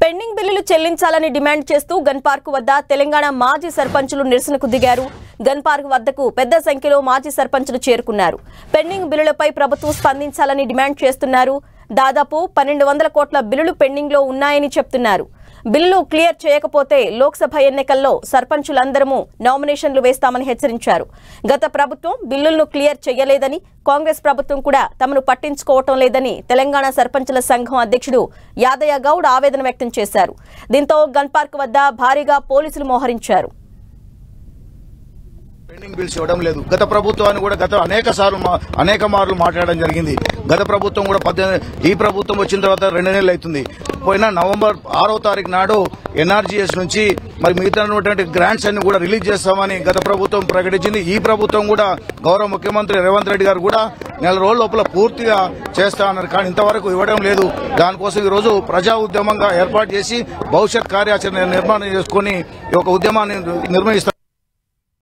Pending బిల్లులు చెల్లించాలని demand చేస్తూ గన్ పార్క్ వద్ద తెలంగాణ మాజీ సర్పంచులు నిరసనకు దిగారు. గన్ పార్క్ వద్దకు పెద్ద సంఖ్యలో మాజీ సర్పంచులు చేరుకున్నారు. పెండింగ్ బిల్లులపై ప్రభుత్వం స్పందించాలని డిమాండ్ చేస్తున్నారు. దాదాపు 1200 కోట్ల బిల్లులు పెండింగ్ లో ఉన్నాయని చెప్తున్నారు. బిల్లు క్లియర్ చేయకపోతే లోక్సభ ఎన్నికల్లో సర్పంచులందరూ నామినేషన్లు వేస్తామని హెచ్చరించారు. గత ప్రభుత్వం బిల్లులను క్లియర్ చేయలేదని, కాంగ్రెస్ ప్రభుత్వం కూడా తమను పట్టించుకోవటం లేదని తెలంగాణ సర్పంచుల సంఘం అధ్యక్షుడు యాదయ్య గౌడ్ ఆవేదన వ్యక్తం చేశారు. దీంతో గన్ పార్క్ వద్ద భారీగా పోలీసులు మోహరించారు. పెండింగ్ బిల్స్ ఇవ్వడం లేదు. గత ప్రభుత్వాన్ని కూడా అనేక మార్లు మాట్లాడడం జరిగింది. గత ప్రభుత్వం కూడా ఈ ప్రభుత్వం వచ్చిన తర్వాత 2 నెలలు అవుతుంది. పోయిన నవంబర్ 6వ తారీఖు నాడు ఎన్ఆర్జీఎస్ నుంచి మరి మిగతా గ్రాంట్స్ అన్ని కూడా రిలీజ్ చేస్తామని గత ప్రభుత్వం ప్రకటించింది. ఈ ప్రభుత్వం కూడా గౌరవ ముఖ్యమంత్రి రేవంత్ రెడ్డి గారు కూడా 4 రోజుల లోపల పూర్తిగా చేస్తామన్నారు. కానీ ఇంతవరకు ఇవ్వడం లేదు. దానికోసం ఈ రోజు ప్రజా ఉద్యమంగా ఏర్పాటు చేసి భవిష్యత్ కార్యాచరణ నిర్మాణం చేసుకుని ఈ యొక్క ఉద్యమాన్ని నిర్వహిస్తారు.